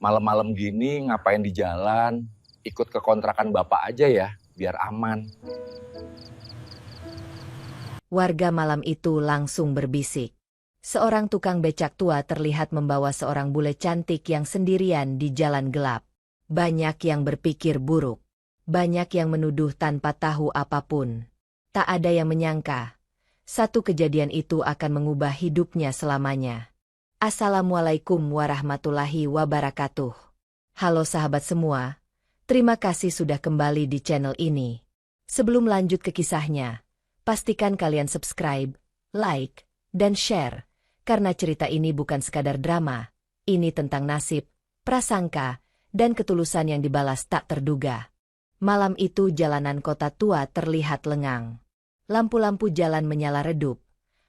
Malam-malam gini ngapain di jalan? Ikut ke kontrakan bapak aja ya, biar aman. Warga malam itu langsung berbisik. Seorang tukang becak tua terlihat membawa seorang bule cantik yang sendirian di jalan gelap. Banyak yang berpikir buruk. Banyak yang menuduh tanpa tahu apapun. Tak ada yang menyangka, satu kejadian itu akan mengubah hidupnya selamanya. Assalamualaikum warahmatullahi wabarakatuh. Halo sahabat semua, terima kasih sudah kembali di channel ini. Sebelum lanjut ke kisahnya, pastikan kalian subscribe, like, dan share, karena cerita ini bukan sekadar drama, ini tentang nasib, prasangka, dan ketulusan yang dibalas tak terduga. Malam itu jalanan kota tua terlihat lengang. Lampu-lampu jalan menyala redup,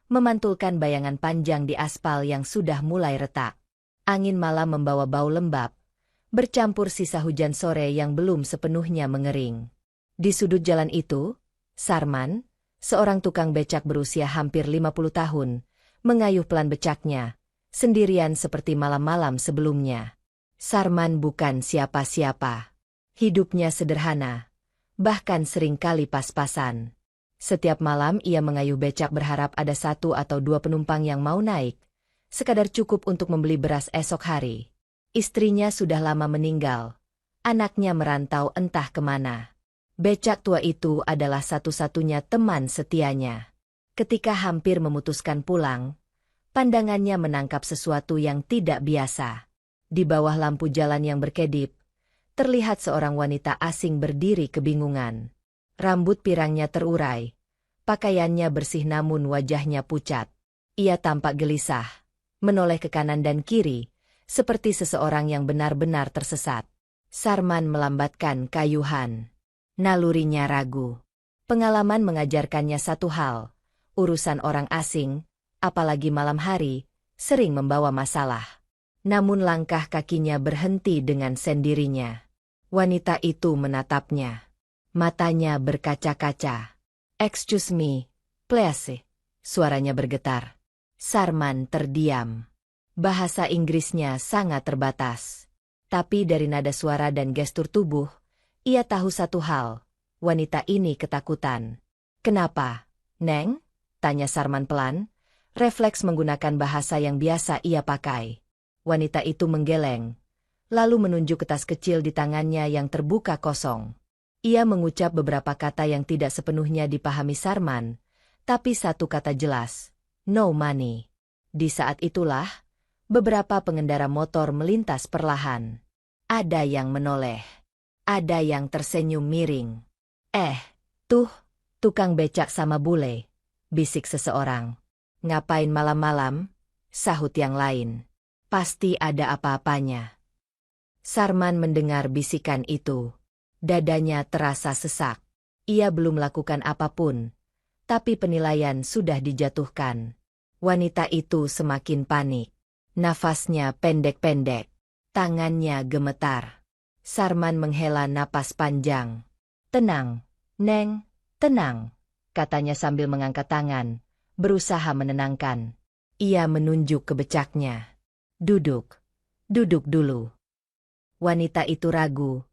memantulkan bayangan panjang di aspal yang sudah mulai retak. Angin malam membawa bau lembab, bercampur sisa hujan sore yang belum sepenuhnya mengering. Di sudut jalan itu, Sarman, seorang tukang becak berusia hampir 50 tahun, mengayuh pelan becaknya, sendirian seperti malam-malam sebelumnya. Sarman bukan siapa-siapa. Hidupnya sederhana, bahkan seringkali pas-pasan. Setiap malam ia mengayuh becak berharap ada satu atau dua penumpang yang mau naik, sekadar cukup untuk membeli beras esok hari. Istrinya sudah lama meninggal, anaknya merantau entah kemana. Becak tua itu adalah satu-satunya teman setianya. Ketika hampir memutuskan pulang, pandangannya menangkap sesuatu yang tidak biasa. Di bawah lampu jalan yang berkedip, terlihat seorang wanita asing berdiri kebingungan. Rambut pirangnya terurai, pakaiannya bersih namun wajahnya pucat. Ia tampak gelisah, menoleh ke kanan dan kiri, seperti seseorang yang benar-benar tersesat. Sarman melambatkan kayuhan. Nalurinya ragu. Pengalaman mengajarkannya satu hal, urusan orang asing, apalagi malam hari, sering membawa masalah. Namun langkah kakinya berhenti dengan sendirinya. Wanita itu menatapnya. Matanya berkaca-kaca. "Excuse me, please." Suaranya bergetar. Sarman terdiam. Bahasa Inggrisnya sangat terbatas. Tapi dari nada suara dan gestur tubuh, ia tahu satu hal. Wanita ini ketakutan. "Kenapa, Neng?" tanya Sarman pelan. Refleks menggunakan bahasa yang biasa ia pakai. Wanita itu menggeleng, lalu menunjuk ke tas kecil di tangannya yang terbuka kosong. Ia mengucap beberapa kata yang tidak sepenuhnya dipahami Sarman, tapi satu kata jelas, "No money." Di saat itulah, beberapa pengendara motor melintas perlahan. Ada yang menoleh, ada yang tersenyum miring. Tuh, tukang becak sama bule," bisik seseorang. "Ngapain malam-malam?" sahut yang lain. "Pasti ada apa-apanya." Sarman mendengar bisikan itu. Dadanya terasa sesak. Ia belum melakukan apapun, tapi penilaian sudah dijatuhkan. Wanita itu semakin panik. Nafasnya pendek-pendek. Tangannya gemetar. Sarman menghela napas panjang. "Tenang, Neng, tenang," katanya sambil mengangkat tangan, berusaha menenangkan. Ia menunjuk ke becaknya. "Duduk, duduk dulu." Wanita itu ragu,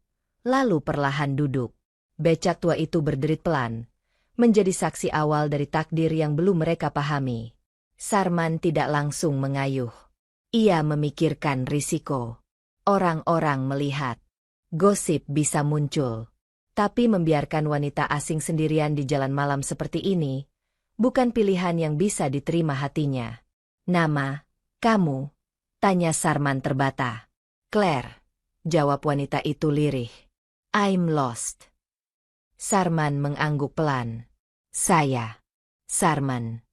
lalu perlahan duduk. Becak tua itu berderit pelan, menjadi saksi awal dari takdir yang belum mereka pahami. Sarman tidak langsung mengayuh. Ia memikirkan risiko. Orang-orang melihat. Gosip bisa muncul. Tapi membiarkan wanita asing sendirian di jalan malam seperti ini, bukan pilihan yang bisa diterima hatinya. "Nama, kamu?" tanya Sarman terbata. "Claire," jawab wanita itu lirih. "I'm lost." Sarman mengangguk pelan. "Saya, Sarman."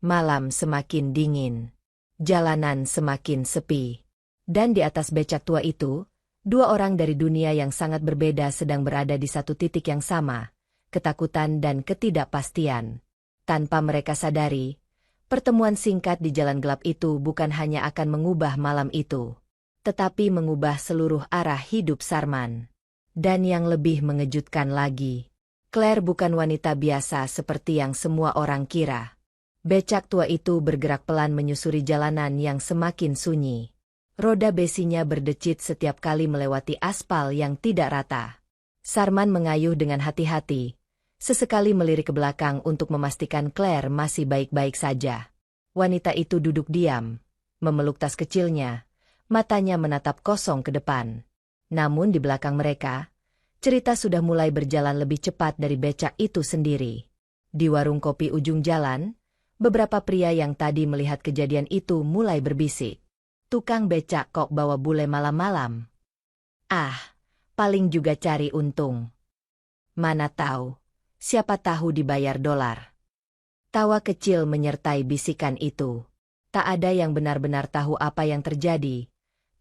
Malam semakin dingin. Jalanan semakin sepi. Dan di atas becak tua itu, dua orang dari dunia yang sangat berbeda sedang berada di satu titik yang sama, ketakutan dan ketidakpastian. Tanpa mereka sadari, pertemuan singkat di jalan gelap itu bukan hanya akan mengubah malam itu, tetapi mengubah seluruh arah hidup Sarman. Dan yang lebih mengejutkan lagi, Claire bukan wanita biasa seperti yang semua orang kira. Becak tua itu bergerak pelan menyusuri jalanan yang semakin sunyi. Roda besinya berdecit setiap kali melewati aspal yang tidak rata. Sarman mengayuh dengan hati-hati, sesekali melirik ke belakang untuk memastikan Claire masih baik-baik saja. Wanita itu duduk diam, memeluk tas kecilnya, matanya menatap kosong ke depan. Namun di belakang mereka, cerita sudah mulai berjalan lebih cepat dari becak itu sendiri. Di warung kopi ujung jalan, beberapa pria yang tadi melihat kejadian itu mulai berbisik. Tukang becak kok bawa bule malam-malam? Ah, paling juga cari untung. Mana tahu, siapa tahu dibayar dolar. Tawa kecil menyertai bisikan itu. Tak ada yang benar-benar tahu apa yang terjadi,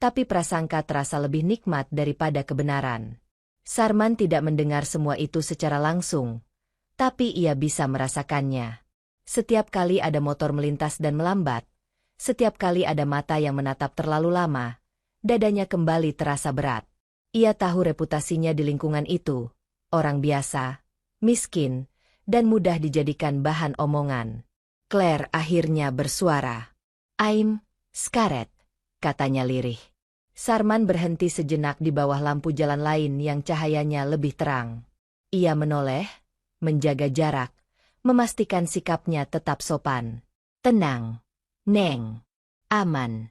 tapi prasangka terasa lebih nikmat daripada kebenaran. Sarman tidak mendengar semua itu secara langsung, tapi ia bisa merasakannya. Setiap kali ada motor melintas dan melambat, setiap kali ada mata yang menatap terlalu lama, dadanya kembali terasa berat. Ia tahu reputasinya di lingkungan itu, orang biasa, miskin, dan mudah dijadikan bahan omongan. Claire akhirnya bersuara. "I'm Scarlett," katanya lirih. Sarman berhenti sejenak di bawah lampu jalan lain yang cahayanya lebih terang. Ia menoleh, menjaga jarak, memastikan sikapnya tetap sopan. "Tenang, Neng. Aman."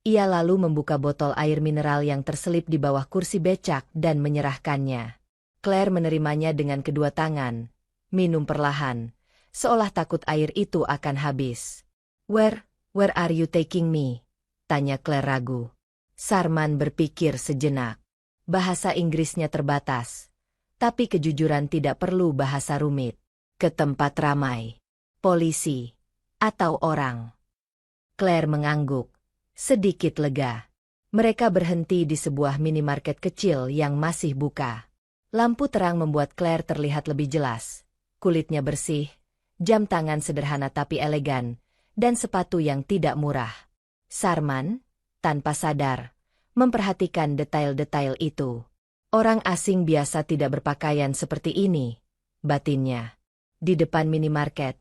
Ia lalu membuka botol air mineral yang terselip di bawah kursi becak dan menyerahkannya. Claire menerimanya dengan kedua tangan, minum perlahan, seolah takut air itu akan habis. Where are you taking me?" tanya Claire ragu. Sarman berpikir sejenak. Bahasa Inggrisnya terbatas, tapi kejujuran tidak perlu bahasa rumit. "Ke tempat ramai, polisi, atau orang?" Claire mengangguk, sedikit lega. Mereka berhenti di sebuah minimarket kecil yang masih buka. Lampu terang membuat Claire terlihat lebih jelas. Kulitnya bersih, jam tangan sederhana tapi elegan, dan sepatu yang tidak murah. Sarman, tanpa sadar, memperhatikan detail-detail itu. Orang asing biasa tidak berpakaian seperti ini, batinnya. Di depan minimarket,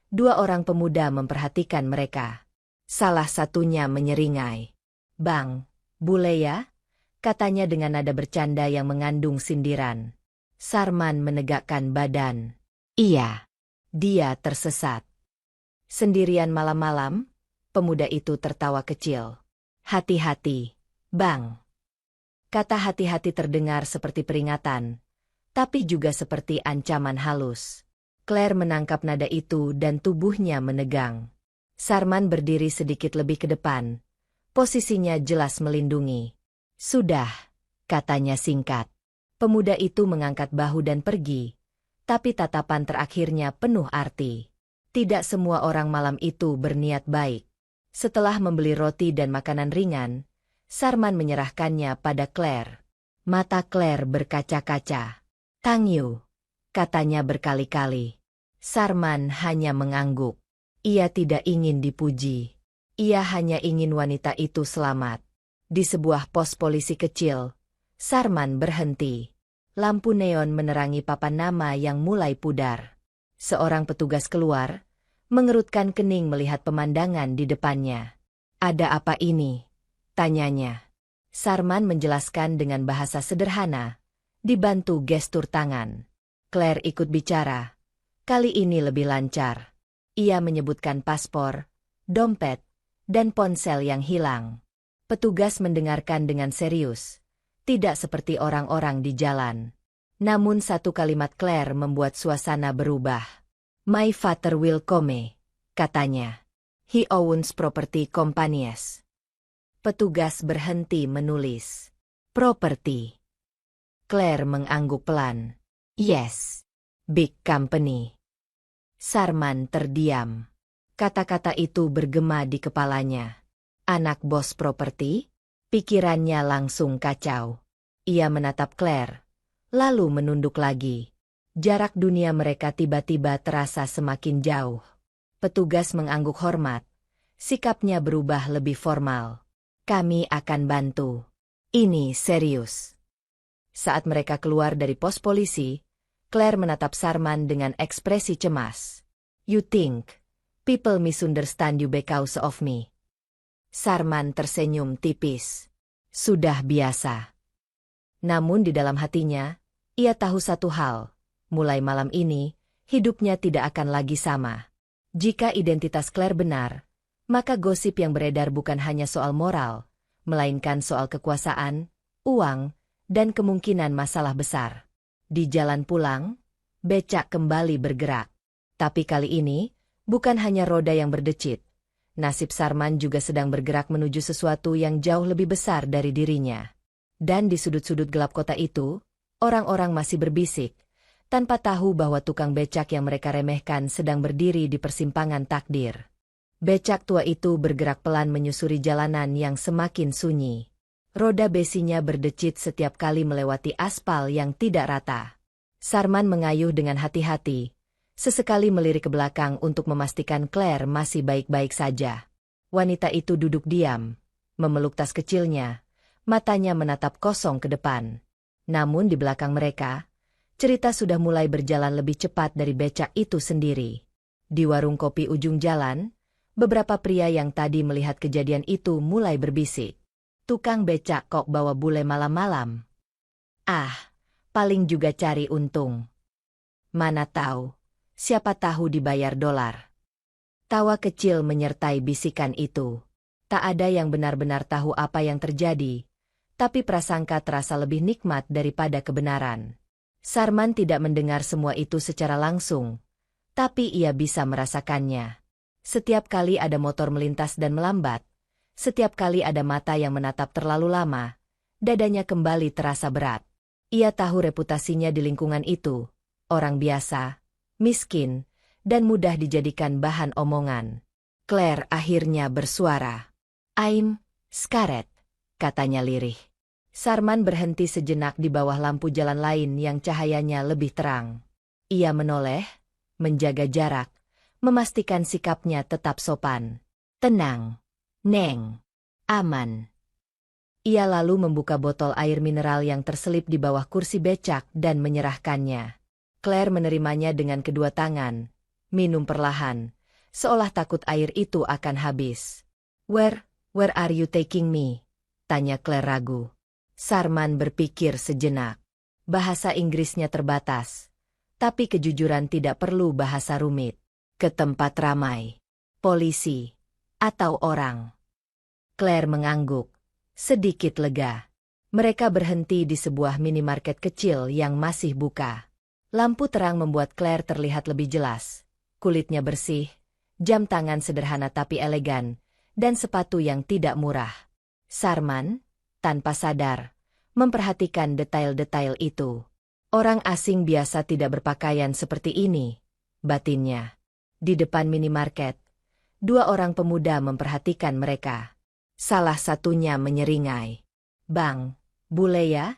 dua orang pemuda memperhatikan mereka. Salah satunya menyeringai. "Bang, bule ya?" katanya dengan nada bercanda yang mengandung sindiran. Sarman menegakkan badan. "Iya." Dia tersesat. "Sendirian malam-malam?" Pemuda itu tertawa kecil. "Hati-hati, Bang." Kata hati-hati terdengar seperti peringatan, tapi juga seperti ancaman halus. Claire menangkap nada itu dan tubuhnya menegang. Sarman berdiri sedikit lebih ke depan. Posisinya jelas melindungi. "Sudah," katanya singkat. Pemuda itu mengangkat bahu dan pergi, tapi tatapan terakhirnya penuh arti. Tidak semua orang malam itu berniat baik. Setelah membeli roti dan makanan ringan, Sarman menyerahkannya pada Claire. Mata Claire berkaca-kaca. "Thank you," katanya berkali-kali. Sarman hanya mengangguk. Ia tidak ingin dipuji. Ia hanya ingin wanita itu selamat. Di sebuah pos polisi kecil, Sarman berhenti. Lampu neon menerangi papan nama yang mulai pudar. Seorang petugas keluar, mengerutkan kening melihat pemandangan di depannya. "Ada apa ini?" tanyanya. Sarman menjelaskan dengan bahasa sederhana, dibantu gestur tangan. Claire ikut bicara. Kali ini lebih lancar. Ia menyebutkan paspor, dompet, dan ponsel yang hilang. Petugas mendengarkan dengan serius, tidak seperti orang-orang di jalan. Namun satu kalimat Claire membuat suasana berubah. "My father will come," katanya. "He owns property companies." Petugas berhenti menulis. "Property." Claire mengangguk pelan. "Yes, big company." Sarman terdiam. Kata-kata itu bergema di kepalanya. Anak bos properti? Pikirannya langsung kacau. Ia menatap Claire, lalu menunduk lagi. Jarak dunia mereka tiba-tiba terasa semakin jauh. Petugas mengangguk hormat. Sikapnya berubah lebih formal. "Kami akan bantu. Ini serius." Saat mereka keluar dari pos polisi, Claire menatap Sarman dengan ekspresi cemas. "You think people misunderstand you because of me?" Sarman tersenyum tipis. Sudah biasa. Namun di dalam hatinya, ia tahu satu hal. Mulai malam ini, hidupnya tidak akan lagi sama. Jika identitas Claire benar, maka gosip yang beredar bukan hanya soal moral, melainkan soal kekuasaan, uang, dan kemungkinan masalah besar. Di jalan pulang, becak kembali bergerak. Tapi kali ini, bukan hanya roda yang berdecit. Nasib Sarman juga sedang bergerak menuju sesuatu yang jauh lebih besar dari dirinya. Dan di sudut-sudut gelap kota itu, orang-orang masih berbisik, tanpa tahu bahwa tukang becak yang mereka remehkan sedang berdiri di persimpangan takdir. Becak tua itu bergerak pelan menyusuri jalanan yang semakin sunyi. Roda besinya berdecit setiap kali melewati aspal yang tidak rata. Sarman mengayuh dengan hati-hati, sesekali melirik ke belakang untuk memastikan Claire masih baik-baik saja. Wanita itu duduk diam, memeluk tas kecilnya, matanya menatap kosong ke depan. Namun di belakang mereka, cerita sudah mulai berjalan lebih cepat dari becak itu sendiri. Di warung kopi ujung jalan, beberapa pria yang tadi melihat kejadian itu mulai berbisik. Tukang becak kok bawa bule malam-malam? Ah, paling juga cari untung. Mana tahu, siapa tahu dibayar dolar. Tawa kecil menyertai bisikan itu. Tak ada yang benar-benar tahu apa yang terjadi, tapi prasangka terasa lebih nikmat daripada kebenaran. Sarman tidak mendengar semua itu secara langsung, tapi ia bisa merasakannya. Setiap kali ada motor melintas dan melambat, setiap kali ada mata yang menatap terlalu lama, dadanya kembali terasa berat. Ia tahu reputasinya di lingkungan itu, orang biasa, miskin, dan mudah dijadikan bahan omongan. Claire akhirnya bersuara. "I'm Scarlett," katanya lirih. Sarman berhenti sejenak di bawah lampu jalan lain yang cahayanya lebih terang. Ia menoleh, menjaga jarak, memastikan sikapnya tetap sopan. "Tenang, Neng. Aman." Ia lalu membuka botol air mineral yang terselip di bawah kursi becak dan menyerahkannya. Claire menerimanya dengan kedua tangan, minum perlahan, seolah takut air itu akan habis. Where are you taking me?" tanya Claire ragu. Sarman berpikir sejenak. Bahasa Inggrisnya terbatas, tapi kejujuran tidak perlu bahasa rumit. "Ke tempat ramai, polisi, atau orang?" Claire mengangguk, sedikit lega. Mereka berhenti di sebuah minimarket kecil yang masih buka. Lampu terang membuat Claire terlihat lebih jelas. Kulitnya bersih, jam tangan sederhana tapi elegan, dan sepatu yang tidak murah. Sarman, tanpa sadar, memperhatikan detail-detail itu. Orang asing biasa tidak berpakaian seperti ini, batinnya. Di depan minimarket, dua orang pemuda memperhatikan mereka. Salah satunya menyeringai. "Bang, bule ya?"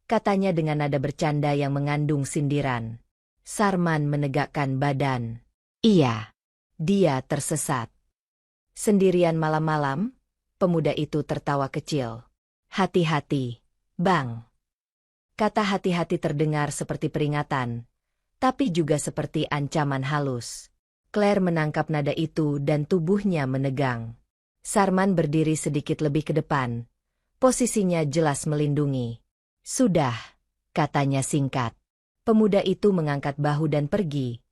katanya dengan nada bercanda yang mengandung sindiran. Sarman menegakkan badan. "Iya." Dia tersesat. "Sendirian malam-malam?" Pemuda itu tertawa kecil. "Hati-hati, Bang." Kata hati-hati terdengar seperti peringatan, tapi juga seperti ancaman halus. Claire menangkap nada itu dan tubuhnya menegang. Sarman berdiri sedikit lebih ke depan. Posisinya jelas melindungi. "Sudah," katanya singkat. Pemuda itu mengangkat bahu dan pergi,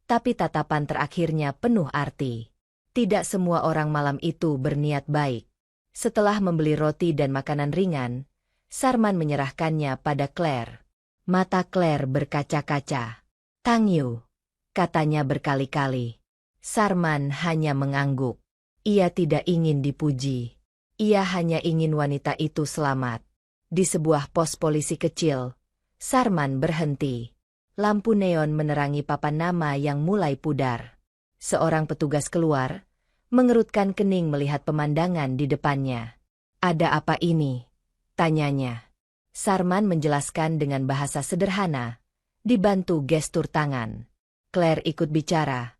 tapi tatapan terakhirnya penuh arti. Tidak semua orang malam itu berniat baik. Setelah membeli roti dan makanan ringan, Sarman menyerahkannya pada Claire. Mata Claire berkaca-kaca. "Thank you," katanya berkali-kali. Sarman hanya mengangguk. Ia tidak ingin dipuji. Ia hanya ingin wanita itu selamat. Di sebuah pos polisi kecil, Sarman berhenti. Lampu neon menerangi papan nama yang mulai pudar. Seorang petugas keluar, mengerutkan kening melihat pemandangan di depannya. "Ada apa ini?" tanyanya. Sarman menjelaskan dengan bahasa sederhana, dibantu gestur tangan. Claire ikut bicara.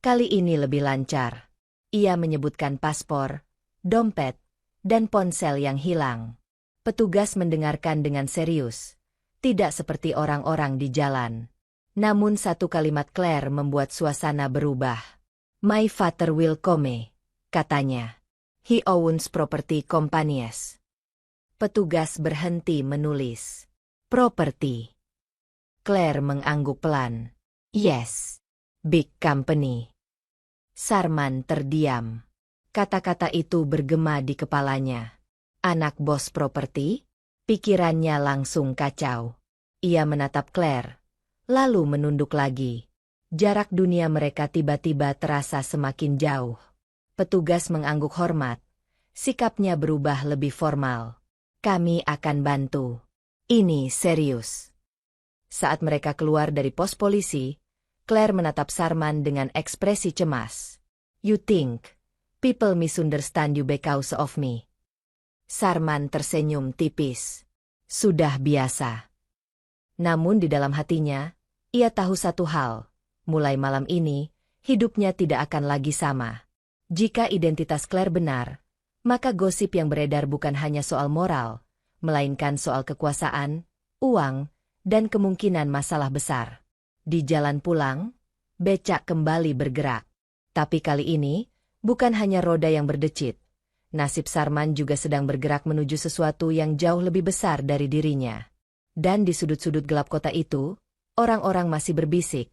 Kali ini lebih lancar. Ia menyebutkan paspor, dompet, dan ponsel yang hilang. Petugas mendengarkan dengan serius, tidak seperti orang-orang di jalan. Namun satu kalimat Claire membuat suasana berubah. "My father will come," katanya. He owns property companies. Petugas berhenti menulis. Property. Claire mengangguk pelan. Yes. Big company. Sarman terdiam. Kata-kata itu bergema di kepalanya. Anak bos properti? Pikirannya langsung kacau. Ia menatap Claire, lalu menunduk lagi. Jarak dunia mereka tiba-tiba terasa semakin jauh. Petugas mengangguk hormat. Sikapnya berubah lebih formal. Kami akan bantu. Ini serius. Saat mereka keluar dari pos polisi, Claire menatap Sarman dengan ekspresi cemas. You think people misunderstand you because of me? Sarman tersenyum tipis. Sudah biasa. Namun di dalam hatinya, ia tahu satu hal. Mulai malam ini, hidupnya tidak akan lagi sama. Jika identitas Claire benar, maka gosip yang beredar bukan hanya soal moral, melainkan soal kekuasaan, uang, dan kemungkinan masalah besar. Di jalan pulang, becak kembali bergerak. Tapi kali ini, bukan hanya roda yang berdecit. Nasib Sarman juga sedang bergerak menuju sesuatu yang jauh lebih besar dari dirinya. Dan di sudut-sudut gelap kota itu, orang-orang masih berbisik,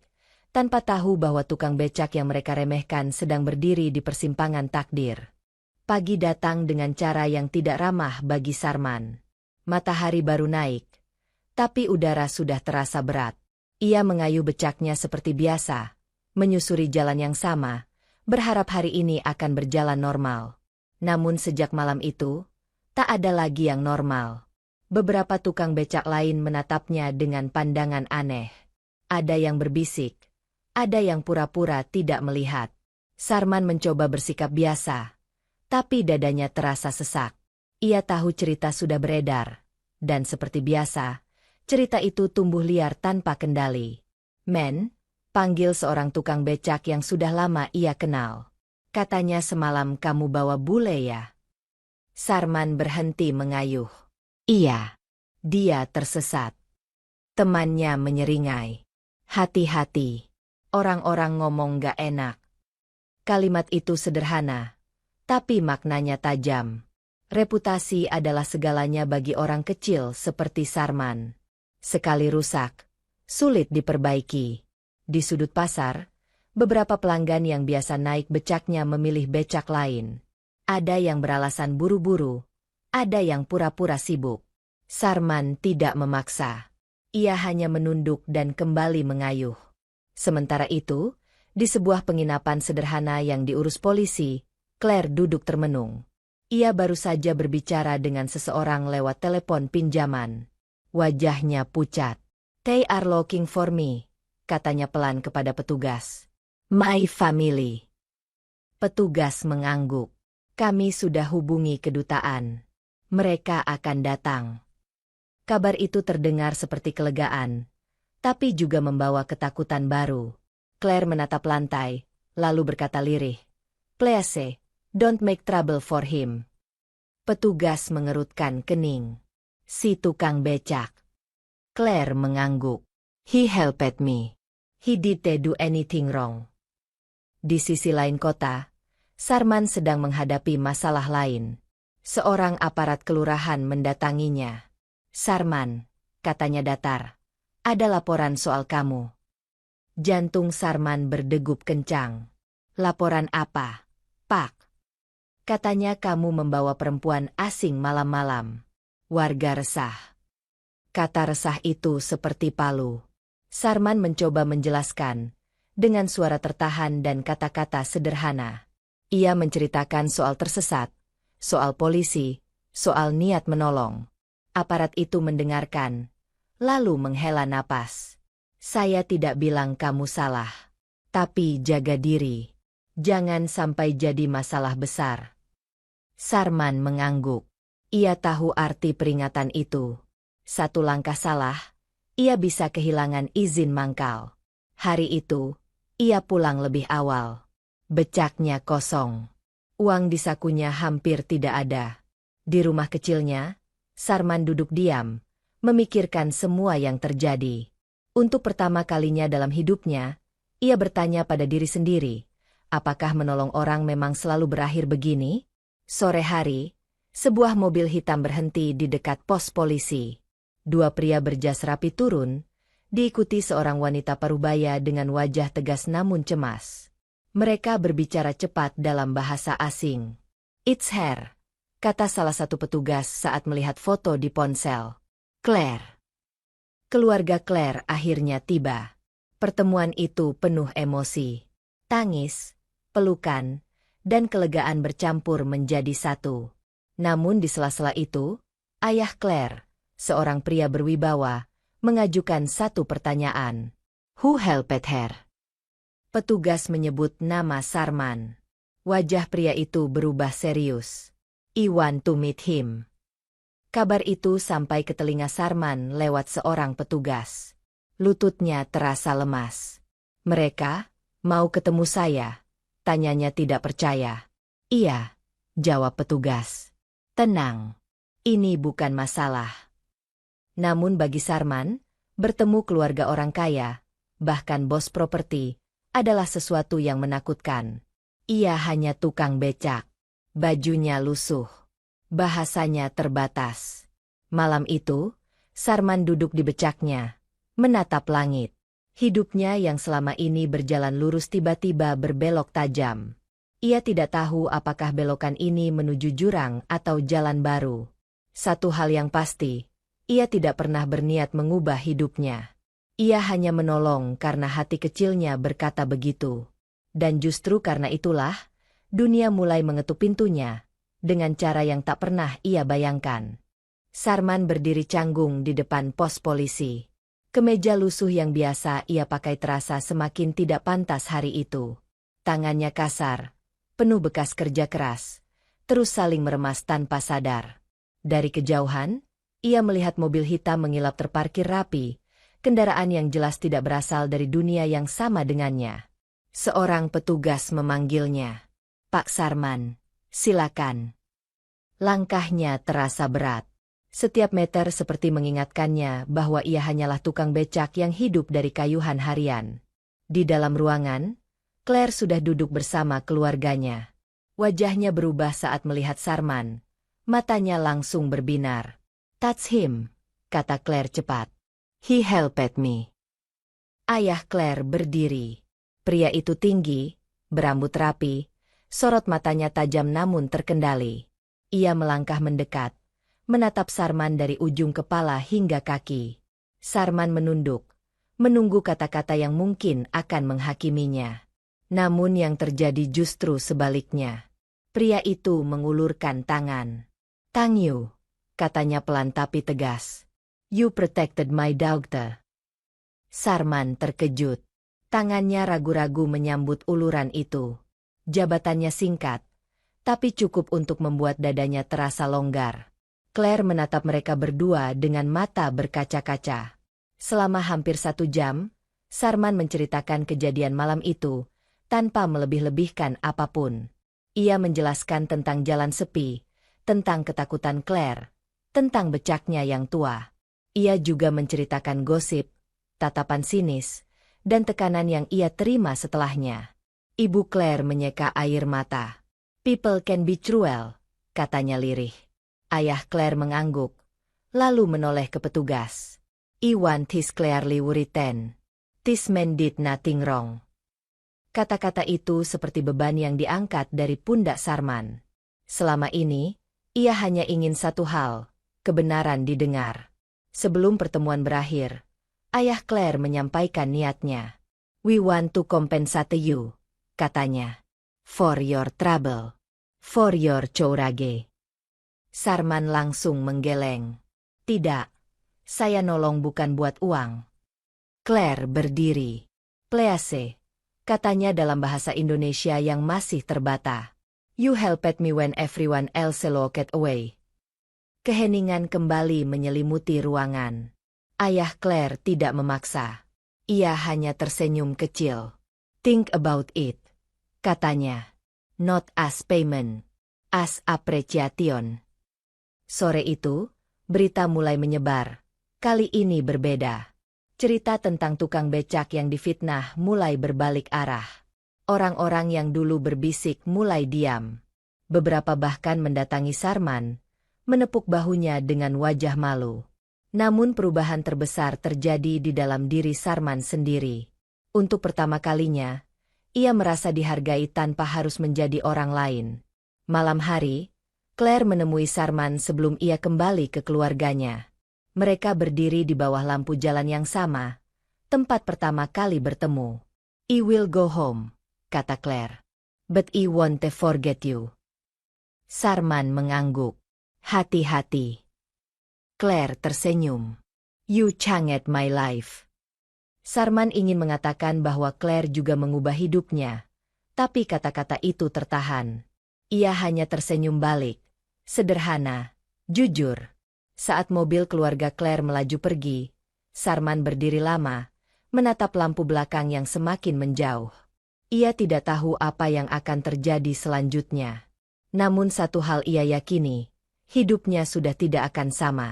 tanpa tahu bahwa tukang becak yang mereka remehkan sedang berdiri di persimpangan takdir. Pagi datang dengan cara yang tidak ramah bagi Sarman. Matahari baru naik, tapi udara sudah terasa berat. Ia mengayuh becaknya seperti biasa, menyusuri jalan yang sama, berharap hari ini akan berjalan normal. Namun sejak malam itu, tak ada lagi yang normal. Beberapa tukang becak lain menatapnya dengan pandangan aneh. Ada yang berbisik, ada yang pura-pura tidak melihat. Sarman mencoba bersikap biasa, tapi dadanya terasa sesak. Ia tahu cerita sudah beredar, dan seperti biasa, cerita itu tumbuh liar tanpa kendali. Men, panggil seorang tukang becak yang sudah lama ia kenal. Katanya semalam kamu bawa bule ya? Sarman berhenti mengayuh. Iya. Dia tersesat. Temannya menyeringai. Hati-hati. Orang-orang ngomong gak enak. Kalimat itu sederhana, tapi maknanya tajam. Reputasi adalah segalanya bagi orang kecil seperti Sarman. Sekali rusak, sulit diperbaiki. Di sudut pasar, beberapa pelanggan yang biasa naik becaknya memilih becak lain. Ada yang beralasan buru-buru, ada yang pura-pura sibuk. Sarman tidak memaksa. Ia hanya menunduk dan kembali mengayuh. Sementara itu, di sebuah penginapan sederhana yang diurus polisi, Claire duduk termenung. Ia baru saja berbicara dengan seseorang lewat telepon pinjaman. Wajahnya pucat. "They are looking for me," katanya pelan kepada petugas. "My family." Petugas mengangguk. "Kami sudah hubungi kedutaan. Mereka akan datang." Kabar itu terdengar seperti kelegaan, tapi juga membawa ketakutan baru. Claire menatap lantai, lalu berkata lirih, "Please, don't make trouble for him." Petugas mengerutkan kening. Si tukang becak. Claire mengangguk. "He helped me. He didn't do anything wrong." Di sisi lain kota, Sarman sedang menghadapi masalah lain. Seorang aparat kelurahan mendatanginya. "Sarman," katanya datar, "ada laporan soal kamu." Jantung Sarman berdegup kencang. "Laporan apa, Pak?" "Katanya kamu membawa perempuan asing malam-malam." Warga resah. Kata resah itu seperti palu. Sarman mencoba menjelaskan, dengan suara tertahan dan kata-kata sederhana. Ia menceritakan soal tersesat, soal polisi, soal niat menolong. Aparat itu mendengarkan, lalu menghela napas. "Saya tidak bilang kamu salah. Tapi jaga diri. Jangan sampai jadi masalah besar." Sarman mengangguk. Ia tahu arti peringatan itu. Satu langkah salah, ia bisa kehilangan izin mangkal. Hari itu, ia pulang lebih awal. Becaknya kosong. Uang di sakunya hampir tidak ada. Di rumah kecilnya, Sarman duduk diam, memikirkan semua yang terjadi. Untuk pertama kalinya dalam hidupnya, ia bertanya pada diri sendiri, apakah menolong orang memang selalu berakhir begini? Sore hari, sebuah mobil hitam berhenti di dekat pos polisi. Dua pria berjas rapi turun, diikuti seorang wanita parubaya dengan wajah tegas namun cemas. Mereka berbicara cepat dalam bahasa asing. "It's her," kata salah satu petugas saat melihat foto di ponsel. "Claire." Keluarga Claire akhirnya tiba. Pertemuan itu penuh emosi. Tangis, pelukan, dan kelegaan bercampur menjadi satu. Namun di sela-sela itu, ayah Claire, seorang pria berwibawa, mengajukan satu pertanyaan. "Who helped her?" Petugas menyebut nama Sarman. Wajah pria itu berubah serius. "I want to meet him." Kabar itu sampai ke telinga Sarman lewat seorang petugas. Lututnya terasa lemas. "Mereka mau ketemu saya?" tanyanya tidak percaya. "Iya," jawab petugas. "Tenang, ini bukan masalah." Namun bagi Sarman, bertemu keluarga orang kaya, bahkan bos properti, adalah sesuatu yang menakutkan. Ia hanya tukang becak. Bajunya lusuh. Bahasanya terbatas. Malam itu, Sarman duduk di becaknya, menatap langit. Hidupnya yang selama ini berjalan lurus tiba-tiba berbelok tajam. Ia tidak tahu apakah belokan ini menuju jurang atau jalan baru. Satu hal yang pasti, ia tidak pernah berniat mengubah hidupnya. Ia hanya menolong karena hati kecilnya berkata begitu. Dan justru karena itulah, dunia mulai mengetuk pintunya, dengan cara yang tak pernah ia bayangkan. Sarman berdiri canggung di depan pos polisi. Kemeja lusuh yang biasa ia pakai terasa semakin tidak pantas hari itu. Tangannya kasar, penuh bekas kerja keras, terus saling meremas tanpa sadar. Dari kejauhan, ia melihat mobil hitam mengilap terparkir rapi, kendaraan yang jelas tidak berasal dari dunia yang sama dengannya. Seorang petugas memanggilnya. "Pak Sarman, silakan." Langkahnya terasa berat. Setiap meter seperti mengingatkannya bahwa ia hanyalah tukang becak yang hidup dari kayuhan harian. Di dalam ruangan, Claire sudah duduk bersama keluarganya. Wajahnya berubah saat melihat Sarman. Matanya langsung berbinar. "Touch him," kata Claire cepat. "He helped me." Ayah Claire berdiri. Pria itu tinggi, berambut rapi, sorot matanya tajam namun terkendali. Ia melangkah mendekat, menatap Sarman dari ujung kepala hingga kaki. Sarman menunduk, menunggu kata-kata yang mungkin akan menghakiminya. Namun yang terjadi justru sebaliknya. Pria itu mengulurkan tangan. "Thank you," katanya pelan tapi tegas. "You protected my daughter." Sarman terkejut. Tangannya ragu-ragu menyambut uluran itu. Jabatannya singkat, tapi cukup untuk membuat dadanya terasa longgar. Claire menatap mereka berdua dengan mata berkaca-kaca. Selama hampir 1 jam, Sarman menceritakan kejadian malam itu, tanpa melebih-lebihkan apapun. Ia menjelaskan tentang jalan sepi, tentang ketakutan Claire, tentang becaknya yang tua. Ia juga menceritakan gosip, tatapan sinis, dan tekanan yang ia terima setelahnya. Ibu Claire menyeka air mata. "People can be cruel," katanya lirih. Ayah Claire mengangguk, lalu menoleh ke petugas. "I want his clearly written. This man did nothing wrong." Kata-kata itu seperti beban yang diangkat dari pundak Sarman. Selama ini, ia hanya ingin satu hal, kebenaran didengar. Sebelum pertemuan berakhir, ayah Claire menyampaikan niatnya. "We want to compensate you," katanya. "For your trouble. For your courage." Sarman langsung menggeleng. "Tidak, saya nolong bukan buat uang." Claire berdiri. "Please," katanya dalam bahasa Indonesia yang masih terbata. "You helped me when everyone else looked away." Keheningan kembali menyelimuti ruangan. Ayah Claire tidak memaksa. Ia hanya tersenyum kecil. "Think about it," katanya. "Not as payment, as appreciation." Sore itu, berita mulai menyebar. Kali ini berbeda. Cerita tentang tukang becak yang difitnah mulai berbalik arah. Orang-orang yang dulu berbisik mulai diam. Beberapa bahkan mendatangi Sarman, menepuk bahunya dengan wajah malu. Namun perubahan terbesar terjadi di dalam diri Sarman sendiri. Untuk pertama kalinya, ia merasa dihargai tanpa harus menjadi orang lain. Malam hari, Claire menemui Sarman sebelum ia kembali ke keluarganya. Mereka berdiri di bawah lampu jalan yang sama, tempat pertama kali bertemu. "I will go home," kata Claire. "But I won't forget you." Sarman mengangguk. "Hati-hati." Claire tersenyum. "You changed my life." Sarman ingin mengatakan bahwa Claire juga mengubah hidupnya, tapi kata-kata itu tertahan. Ia hanya tersenyum balik. Sederhana, jujur. Saat mobil keluarga Claire melaju pergi, Sarman berdiri lama, menatap lampu belakang yang semakin menjauh. Ia tidak tahu apa yang akan terjadi selanjutnya. Namun satu hal ia yakini, hidupnya sudah tidak akan sama.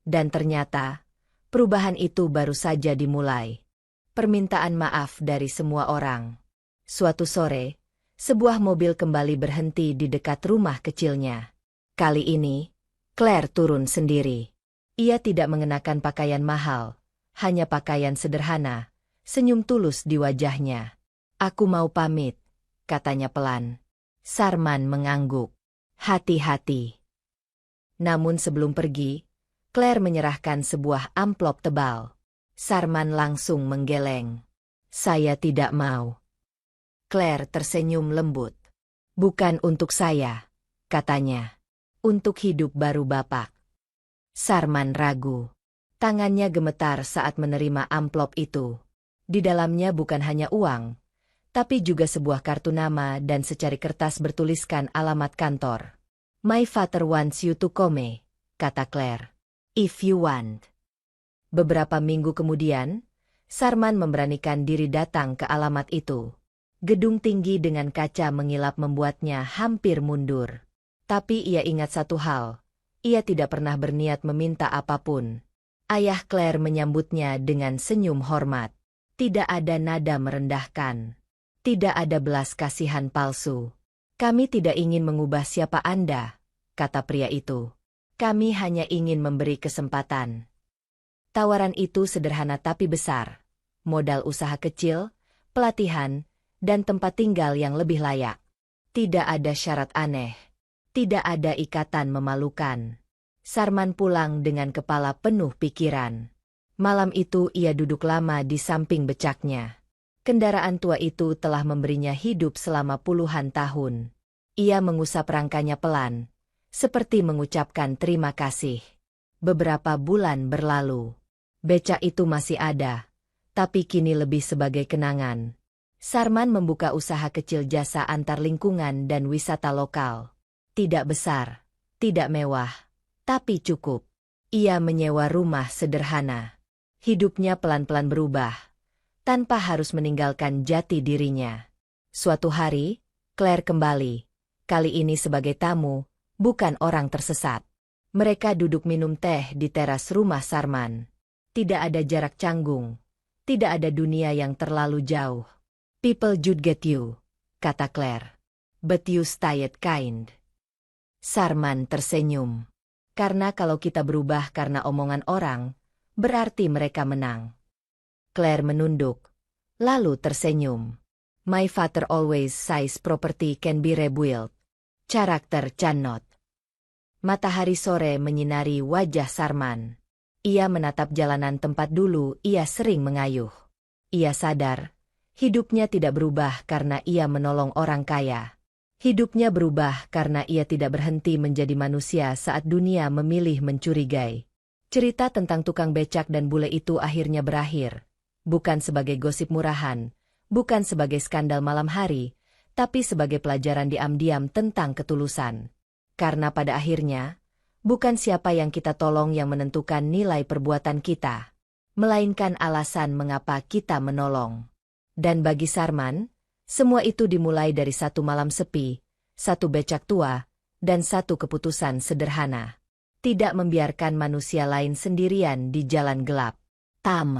Dan ternyata, perubahan itu baru saja dimulai. Permintaan maaf dari semua orang. Suatu sore, sebuah mobil kembali berhenti di dekat rumah kecilnya. Kali ini, Claire turun sendiri. Ia tidak mengenakan pakaian mahal, hanya pakaian sederhana, senyum tulus di wajahnya. "Aku mau pamit," katanya pelan. Sarman mengangguk. "Hati-hati." Namun sebelum pergi, Claire menyerahkan sebuah amplop tebal. Sarman langsung menggeleng. "Saya tidak mau." Claire tersenyum lembut. "Bukan untuk saya," katanya. "Untuk hidup baru Bapak." Sarman ragu. Tangannya gemetar saat menerima amplop itu. Di dalamnya bukan hanya uang, tapi juga sebuah kartu nama dan secari kertas bertuliskan alamat kantor. "My father wants you to come," kata Claire. "If you want." Beberapa minggu kemudian, Sarman memberanikan diri datang ke alamat itu. Gedung tinggi dengan kaca mengilap membuatnya hampir mundur. Tapi ia ingat satu hal, ia tidak pernah berniat meminta apapun. Ayah Claire menyambutnya dengan senyum hormat. Tidak ada nada merendahkan. Tidak ada belas kasihan palsu. "Kami tidak ingin mengubah siapa Anda," kata pria itu. "Kami hanya ingin memberi kesempatan." Tawaran itu sederhana tapi besar. Modal usaha kecil, pelatihan, dan tempat tinggal yang lebih layak. Tidak ada syarat aneh. Tidak ada ikatan memalukan. Sarman pulang dengan kepala penuh pikiran. Malam itu ia duduk lama di samping becaknya. Kendaraan tua itu telah memberinya hidup selama puluhan tahun. Ia mengusap rangkanya pelan, seperti mengucapkan terima kasih. Beberapa bulan berlalu. Becak itu masih ada, tapi kini lebih sebagai kenangan. Sarman membuka usaha kecil jasa antar lingkungan dan wisata lokal. Tidak besar, tidak mewah, tapi cukup. Ia menyewa rumah sederhana. Hidupnya pelan-pelan berubah, tanpa harus meninggalkan jati dirinya. Suatu hari, Claire kembali, kali ini sebagai tamu, bukan orang tersesat. Mereka duduk minum teh di teras rumah Sarman. Tidak ada jarak canggung, tidak ada dunia yang terlalu jauh. "People should get you," kata Claire. "But you stayed kind." Sarman tersenyum. "Karena kalau kita berubah karena omongan orang, berarti mereka menang." Claire menunduk, lalu tersenyum. "My father always says property can be rebuilt. Karakter cannot." Matahari sore menyinari wajah Sarman. Ia menatap jalanan tempat dulu ia sering mengayuh. Ia sadar, hidupnya tidak berubah karena ia menolong orang kaya. Hidupnya berubah karena ia tidak berhenti menjadi manusia saat dunia memilih mencurigai. Cerita tentang tukang becak dan bule itu akhirnya berakhir. Bukan sebagai gosip murahan, bukan sebagai skandal malam hari, tapi sebagai pelajaran diam-diam tentang ketulusan. Karena pada akhirnya, bukan siapa yang kita tolong yang menentukan nilai perbuatan kita, melainkan alasan mengapa kita menolong. Dan bagi Sarman, semua itu dimulai dari satu malam sepi, satu becak tua, dan satu keputusan sederhana. Tidak membiarkan manusia lain sendirian di jalan gelap. Tam.